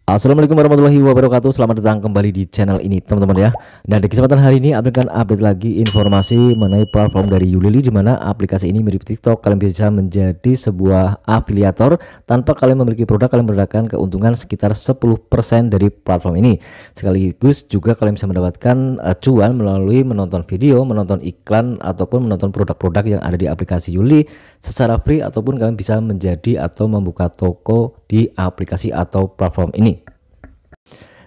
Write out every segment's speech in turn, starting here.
Assalamualaikum warahmatullahi wabarakatuh. Selamat datang kembali di channel ini teman-teman ya. Dan di kesempatan hari ini akan update lagi informasi mengenai platform dari Ulili, di mana aplikasi ini mirip TikTok. Kalian bisa menjadi sebuah afiliator tanpa kalian memiliki produk. Kalian mendapatkan keuntungan sekitar 10% dari platform ini. Sekaligus juga kalian bisa mendapatkan cuan melalui menonton video, menonton iklan ataupun menonton produk-produk yang ada di aplikasi Ulili secara free, ataupun kalian bisa menjadi atau membuka toko di aplikasi atau platform ini.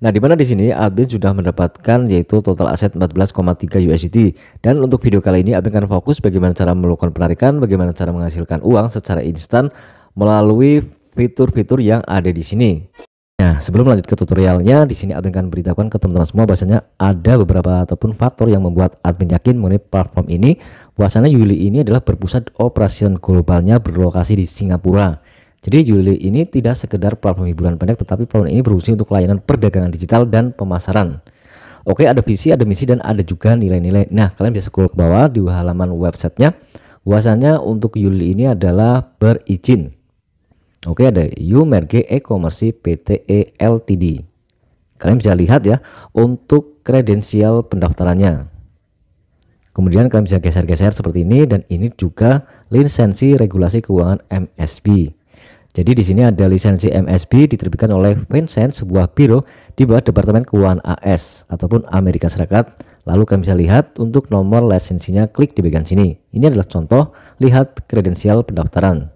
Nah, di mana di sini admin sudah mendapatkan yaitu total aset 14,3 USDT. Dan untuk video kali ini admin akan fokus bagaimana cara melakukan penarikan, bagaimana cara menghasilkan uang secara instan melalui fitur-fitur yang ada di sini. Nah, sebelum lanjut ke tutorialnya, di sini admin akan beritahukan ke teman-teman semua bahwasanya ada beberapa ataupun faktor yang membuat admin yakin mengenai platform ini. Bahwasanya Ulili ini adalah berpusat operasi globalnya berlokasi di Singapura. Jadi Ulili ini tidak sekedar platform hiburan pendek, tetapi platform ini berfungsi untuk layanan perdagangan digital dan pemasaran. Oke, ada visi, ada misi, dan ada juga nilai-nilai. Nah, kalian bisa scroll ke bawah di halaman websitenya. Bahwasanya untuk Ulili ini adalah berizin. Oke, ada UMerge E-Commerce Pte Ltd. Kalian bisa lihat ya untuk kredensial pendaftarannya. Kemudian kalian bisa geser-geser seperti ini, dan ini juga lisensi regulasi keuangan MSB. Jadi di sini ada lisensi MSB diterbitkan oleh Vincent, sebuah biro di bawah Departemen Keuangan AS ataupun Amerika Serikat. Lalu kalian bisa lihat untuk nomor lisensinya, klik di bagian sini. Ini adalah contoh, lihat kredensial pendaftaran.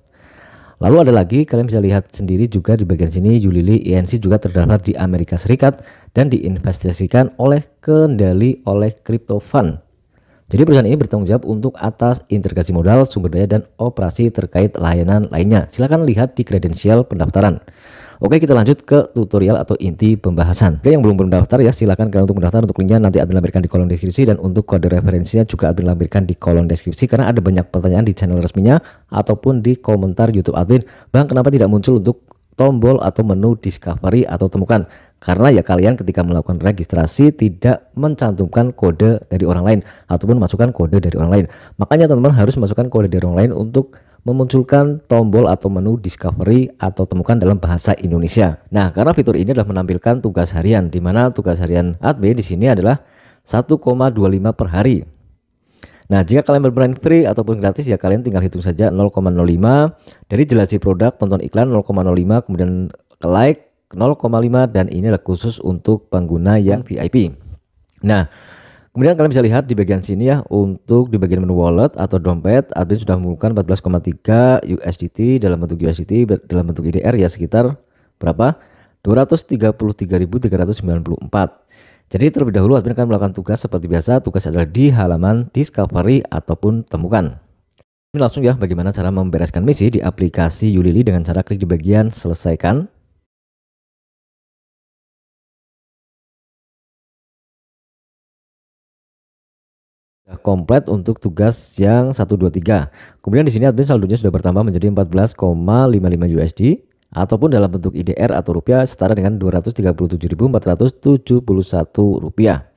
Lalu ada lagi, kalian bisa lihat sendiri juga di bagian sini, Ulili Inc juga terdaftar di Amerika Serikat dan diinvestasikan oleh kendali oleh Crypto Fund. Jadi perusahaan ini bertanggung jawab untuk atas integrasi modal, sumber daya, dan operasi terkait layanan lainnya. Silahkan lihat di kredensial pendaftaran. Oke, kita lanjut ke tutorial atau inti pembahasan. Oke, yang belum mendaftar ya silahkan kalian untuk mendaftar. Untuk linknya nanti admin lampirkan di kolom deskripsi, dan untuk kode referensinya juga admin lampirkan di kolom deskripsi, karena ada banyak pertanyaan di channel resminya ataupun di komentar YouTube admin. Bang, kenapa tidak muncul untuk tombol atau menu discovery atau temukan? Karena ya kalian ketika melakukan registrasi tidak mencantumkan kode dari orang lain ataupun masukkan kode dari orang lain. Makanya teman-teman harus masukkan kode dari orang lain untuk memunculkan tombol atau menu discovery atau temukan dalam bahasa Indonesia. Nah, karena fitur ini adalah menampilkan tugas harian, di mana tugas harian admin di sini adalah 1,25 per hari. Nah, jika kalian bermain free ataupun gratis ya kalian tinggal hitung saja 0,05. Dari jelasi produk, tonton iklan 0,05, kemudian like 0,5, dan ini adalah khusus untuk pengguna yang VIP. Nah, kemudian kalian bisa lihat di bagian sini ya, untuk di bagian menu wallet atau dompet, admin sudah menggunakan 14,3 USDT dalam bentuk USDT, dalam bentuk IDR ya sekitar berapa? 233.394. Jadi terlebih dahulu admin akan melakukan tugas seperti biasa. Tugas adalah di halaman discovery ataupun temukan. Ini langsung ya bagaimana cara membereskan misi di aplikasi Ulili dengan cara klik di bagian selesaikan. Komplit untuk tugas yang 1, 2, 3. Kemudian di sini admin saldonya sudah bertambah menjadi 14,55 USD ataupun dalam bentuk IDR atau rupiah setara dengan 237.471 rupiah.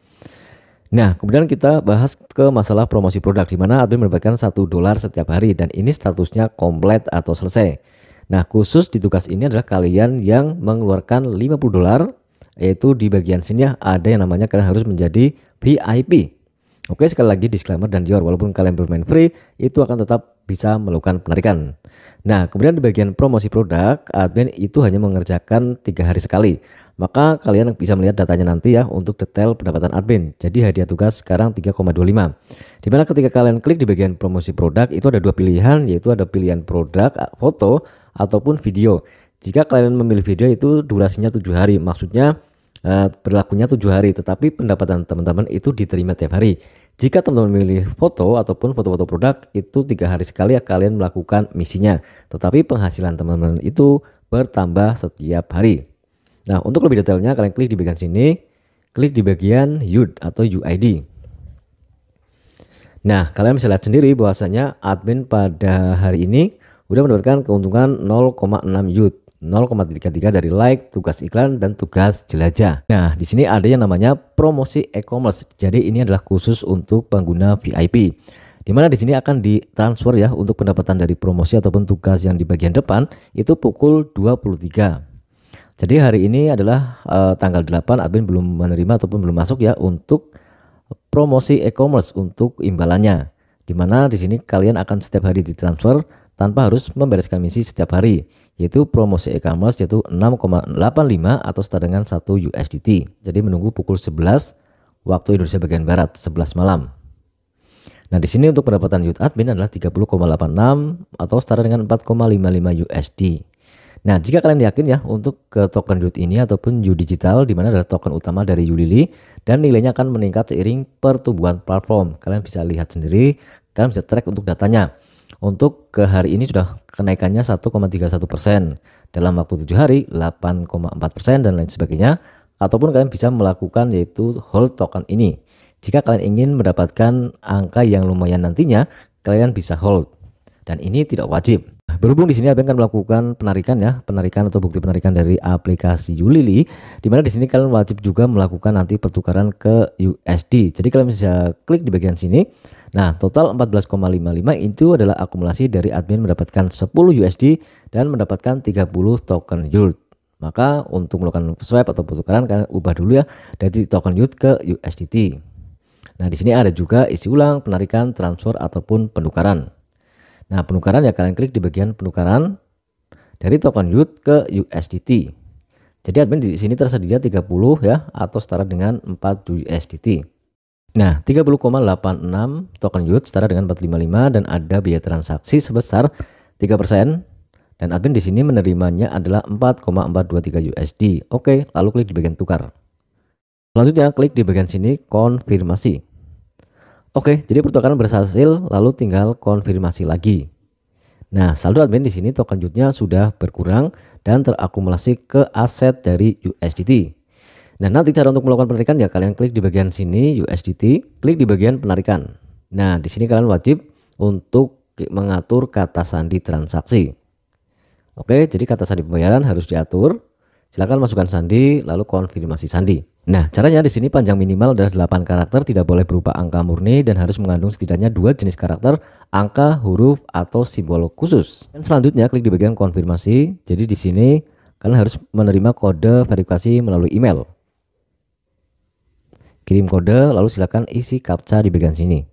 Nah, kemudian kita bahas ke masalah promosi produk, di mana admin mendapatkan $1 setiap hari, dan ini statusnya komplit atau selesai. Nah, khusus di tugas ini adalah kalian yang mengeluarkan $50, yaitu di bagian sini ya, ada yang namanya kalian harus menjadi VIP. Oke, sekali lagi disclaimer dan dior, walaupun kalian bermain free itu akan tetap bisa melakukan penarikan. Nah, kemudian di bagian promosi produk, admin itu hanya mengerjakan 3 hari sekali. Maka kalian bisa melihat datanya nanti ya untuk detail pendapatan admin. Jadi hadiah tugas sekarang 3,25. Dimana ketika kalian klik di bagian promosi produk itu ada 2 pilihan, yaitu ada pilihan produk, foto, ataupun video. Jika kalian memilih video itu durasinya 7 hari, maksudnya berlakunya 7 hari, tetapi pendapatan teman-teman itu diterima tiap hari. Jika teman-teman memilih foto ataupun foto-foto produk itu 3 hari sekali ya kalian melakukan misinya, tetapi penghasilan teman-teman itu bertambah setiap hari. Nah, untuk lebih detailnya kalian klik di bagian sini, klik di bagian UID atau UID. Nah, kalian bisa lihat sendiri bahwasanya admin pada hari ini udah mendapatkan keuntungan 0,6 UID. 0,33 dari like, tugas iklan, dan tugas jelajah. Nah, di sini ada yang namanya promosi e-commerce. Jadi ini adalah khusus untuk pengguna VIP. Dimana di sini akan ditransfer ya untuk pendapatan dari promosi ataupun tugas yang di bagian depan itu pukul 23. Jadi hari ini adalah tanggal 8, admin belum menerima ataupun belum masuk ya untuk promosi e-commerce untuk imbalannya. Dimana di sini kalian akan setiap hari ditransfer tanpa harus membereskan misi setiap hari, yaitu promosi e-commerce yaitu 6,85 atau setara dengan 1 USDT. Jadi menunggu pukul 11 waktu Indonesia bagian barat, 11 malam. Nah, di sini untuk pendapatan yield admin adalah 30,86 atau setara dengan 4,55 USD. Nah, jika kalian yakin ya untuk ke token yield ini ataupun yield digital, di mana adalah token utama dari Ulili dan nilainya akan meningkat seiring pertumbuhan platform. Kalian bisa lihat sendiri, kalian bisa track untuk datanya. Untuk ke hari ini sudah kenaikannya 1,31%, dalam waktu 7 hari 8,4% dan lain sebagainya. Ataupun kalian bisa melakukan yaitu hold token ini. Jika kalian ingin mendapatkan angka yang lumayan nantinya, kalian bisa hold. Dan ini tidak wajib. Berhubung di sini akan melakukan penarikan atau bukti penarikan dari aplikasi Ulili, di mana di sini kalian wajib juga melakukan nanti pertukaran ke USD. Jadi kalian bisa klik di bagian sini. Nah, total 14,55 itu adalah akumulasi dari admin mendapatkan 10 USD dan mendapatkan 30 token yield. Maka untuk melakukan swap atau pertukaran kalian ubah dulu ya dari token yield ke USDT. Nah, di sini ada juga isi ulang, penarikan, transfer ataupun penukaran. Nah, penukaran ya kalian klik di bagian penukaran dari token yield ke USDT. Jadi admin di sini tersedia 30 ya atau setara dengan 4 USDT. Nah, 30,86 token yield setara dengan 455 dan ada biaya transaksi sebesar 3% dan admin di sini menerimanya adalah 4,423 USD. Oke, lalu klik di bagian tukar. Selanjutnya klik di bagian sini konfirmasi. Oke, jadi pertukaran berhasil, lalu tinggal konfirmasi lagi. Nah, saldo admin di sini token yield-nya sudah berkurang dan terakumulasi ke aset dari USDT. Nah, nanti cara untuk melakukan penarikan ya kalian klik di bagian sini USDT, klik di bagian penarikan. Nah, di sini kalian wajib untuk mengatur kata sandi transaksi. Oke, jadi kata sandi pembayaran harus diatur. Silakan masukkan sandi lalu konfirmasi sandi. Nah, caranya di sini panjang minimal adalah 8 karakter, tidak boleh berupa angka murni dan harus mengandung setidaknya 2 jenis karakter, angka, huruf atau simbol khusus. Dan selanjutnya klik di bagian konfirmasi. Jadi di sini kalian harus menerima kode verifikasi melalui email. Kirim kode lalu silakan isi captcha di bagian sini.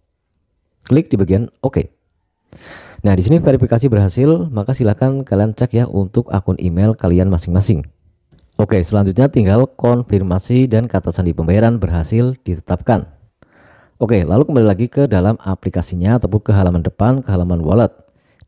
Klik di bagian OK. Nah, di sini verifikasi berhasil, maka silakan kalian cek ya untuk akun email kalian masing-masing. Oke, selanjutnya tinggal konfirmasi dan kata sandi pembayaran berhasil ditetapkan. Oke, lalu kembali lagi ke dalam aplikasinya ataupun ke halaman depan, ke halaman wallet.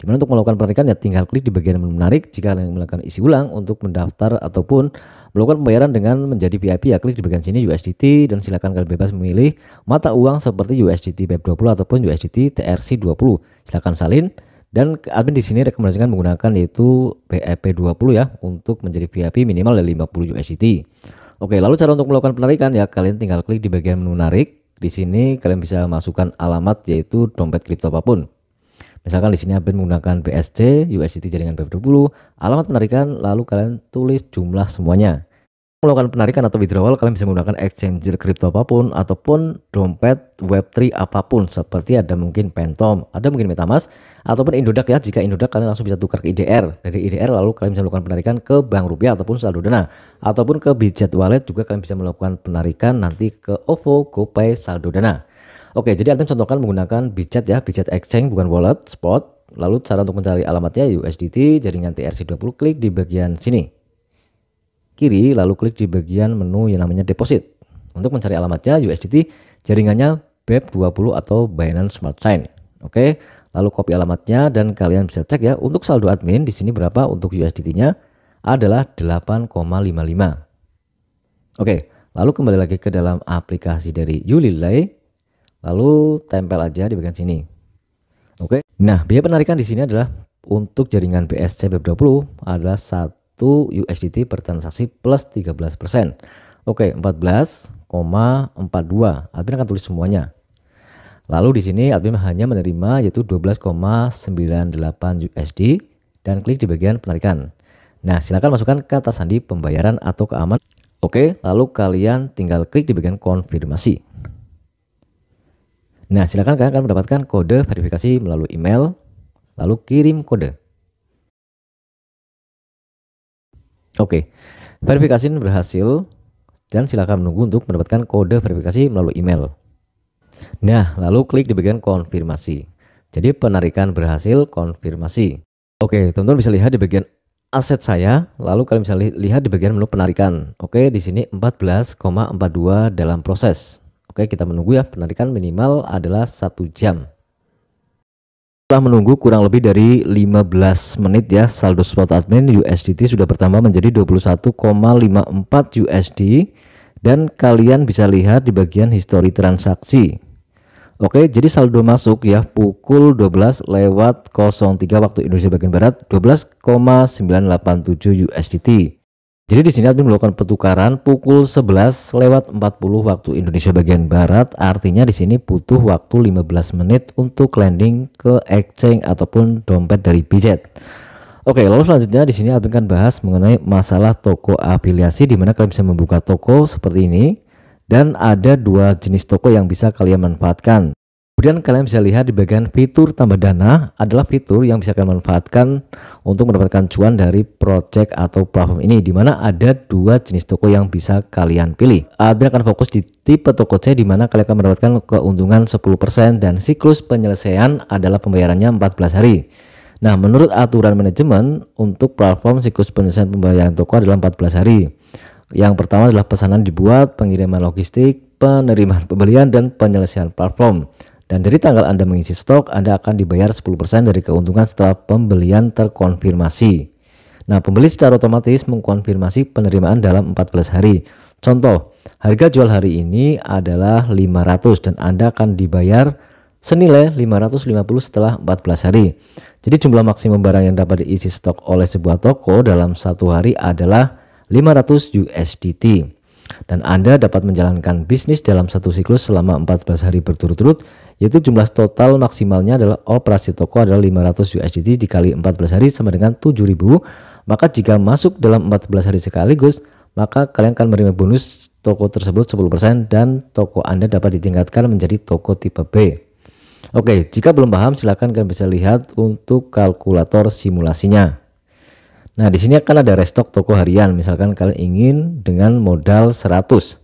Dimana untuk melakukan penarikan ya tinggal klik di bagian menu menarik. Jika kalian melakukan isi ulang untuk mendaftar ataupun melakukan pembayaran dengan menjadi VIP ya klik di bagian sini USDT dan silakan kalian bebas memilih mata uang seperti USDT BEP20 ataupun USDT TRC20. Silakan salin. Dan admin di sini rekomendasikan menggunakan yaitu BEP20 ya untuk menjadi VIP minimal dari 50 USDT. Oke, lalu cara untuk melakukan penarikan ya kalian tinggal klik di bagian menu menarik. Di sini kalian bisa masukkan alamat yaitu dompet kripto apapun. Misalkan di sini admin menggunakan BSC, USDT jaringan BEP20, alamat penarikan lalu kalian tulis jumlah semuanya. Melakukan penarikan atau withdrawal kalian bisa menggunakan exchanger kripto apapun ataupun dompet web3 apapun seperti ada mungkin Phantom, ada mungkin MetaMask ataupun Indodax ya. Jika Indodax kalian langsung bisa tukar ke IDR, dari IDR lalu kalian bisa melakukan penarikan ke Bank Rupiah ataupun saldo dana ataupun ke Bitget Wallet juga kalian bisa melakukan penarikan nanti ke OVO, GoPay, saldo dana. Oke, jadi admin contohkan menggunakan Bitget ya, Bitget Exchange bukan wallet, spot. Lalu cara untuk mencari alamatnya USDT jaringan TRC20, klik di bagian sini kiri lalu klik di bagian menu yang namanya deposit. Untuk mencari alamatnya USDT jaringannya BEP20 atau Binance Smart Chain. Oke, lalu copy alamatnya dan kalian bisa cek ya untuk saldo admin di sini berapa. Untuk USDT-nya adalah 8,55. Oke, lalu kembali lagi ke dalam aplikasi dari Ulili. Lalu tempel aja di bagian sini. Oke. Nah, biaya penarikan di sini adalah untuk jaringan BSC BEP20 adalah 1 USDT per transaksi plus 13%. Oke, 14,42. Admin akan tulis semuanya. Lalu di sini admin hanya menerima yaitu 12,98 USD dan klik di bagian penarikan. Nah, silakan masukkan kata sandi pembayaran atau keamanan. Oke, lalu kalian tinggal klik di bagian konfirmasi. Nah, silakan kalian akan mendapatkan kode verifikasi melalui email, lalu kirim kode. Oke, Verifikasi berhasil dan silakan menunggu untuk mendapatkan kode verifikasi melalui email. Nah, lalu klik di bagian konfirmasi. Jadi penarikan berhasil, konfirmasi. Oke, teman-teman bisa lihat di bagian aset saya, lalu kalian bisa lihat di bagian menu penarikan. Oke, di sini 14,42 dalam proses. Oke, kita menunggu ya, penarikan minimal adalah 1 jam. Setelah menunggu kurang lebih dari 15 menit ya, saldo spot admin USDT sudah bertambah menjadi 21,54 USD dan kalian bisa lihat di bagian histori transaksi. Oke, jadi saldo masuk ya pukul 12:03 waktu Indonesia bagian barat 12,987 USDT. Jadi di sini admin melakukan pertukaran pukul 11:40 waktu Indonesia bagian barat, artinya di sini butuh waktu 15 menit untuk landing ke exchange ataupun dompet dari BZ. Oke, lalu selanjutnya di sini admin akan bahas mengenai masalah toko afiliasi, di mana kalian bisa membuka toko seperti ini. Dan ada 2 jenis toko yang bisa kalian manfaatkan. Kemudian kalian bisa lihat di bagian fitur tambah dana adalah fitur yang bisa kalian manfaatkan untuk mendapatkan cuan dari project atau platform ini, di mana ada 2 jenis toko yang bisa kalian pilih. Admin akan fokus di tipe toko C, di mana kalian akan mendapatkan keuntungan 10% dan siklus penyelesaian adalah pembayarannya 14 hari. Nah, menurut aturan manajemen untuk platform siklus penyelesaian pembayaran toko adalah 14 hari. Yang pertama adalah pesanan dibuat, pengiriman logistik, penerimaan pembelian, dan penyelesaian platform. Dan dari tanggal Anda mengisi stok, Anda akan dibayar 10% dari keuntungan setelah pembelian terkonfirmasi. Nah, pembeli secara otomatis mengkonfirmasi penerimaan dalam 14 hari. Contoh, harga jual hari ini adalah 500 dan Anda akan dibayar senilai 550 setelah 14 hari. Jadi jumlah maksimum barang yang dapat diisi stok oleh sebuah toko dalam 1 hari adalah 500 USDT dan Anda dapat menjalankan bisnis dalam 1 siklus selama 14 hari berturut-turut, yaitu jumlah total maksimalnya adalah operasi toko adalah 500 USDT dikali 14 hari sama dengan 7.000. Maka jika masuk dalam 14 hari sekaligus, maka kalian akan menerima bonus toko tersebut 10% dan toko Anda dapat ditingkatkan menjadi toko tipe B. Oke, jika belum paham silakan kalian bisa lihat untuk kalkulator simulasinya. Nah, di sini akan ada restock toko harian. Misalkan kalian ingin dengan modal 100.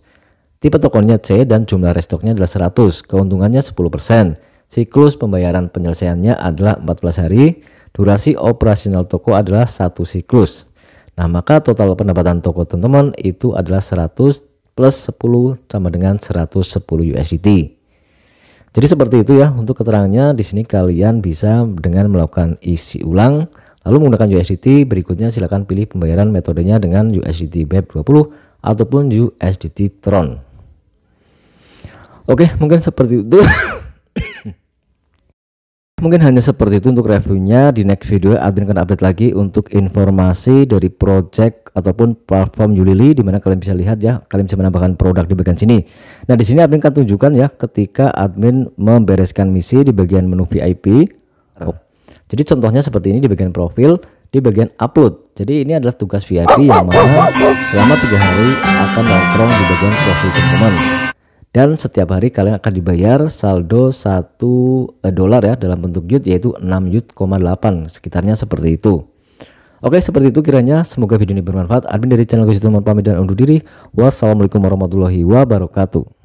Tipe tokonya C dan jumlah restoknya adalah 100. Keuntungannya 10%. Siklus pembayaran penyelesaiannya adalah 14 hari. Durasi operasional toko adalah 1 siklus. Nah, maka total pendapatan toko teman-teman itu adalah 100 plus 10 sama dengan 110 USDT. Jadi seperti itu ya untuk keterangannya. Di sini kalian bisa dengan melakukan isi ulang lalu menggunakan USDT. Berikutnya silakan pilih pembayaran metodenya dengan USDT BEP20 ataupun USDT Tron. Oke, mungkin seperti itu. Mungkin hanya seperti itu untuk reviewnya. Di next video admin akan update lagi untuk informasi dari project ataupun platform Ulili, di mana kalian bisa lihat ya, kalian bisa menambahkan produk di bagian sini. Nah, di sini admin akan tunjukkan ya ketika admin membereskan misi di bagian menu VIP. Jadi contohnya seperti ini di bagian profil, di bagian upload. Jadi ini adalah tugas VIP yang mana selama 3 hari akan nongkrong di bagian profil teman-teman. Dan setiap hari kalian akan dibayar saldo $1 ya dalam bentuk YUT, yaitu 6 YUT,8 sekitarnya seperti itu. Oke, seperti itu kiranya. Semoga video ini bermanfaat. Admin dari channel Gus pamit dan undur diri. Wassalamualaikum warahmatullahi wabarakatuh.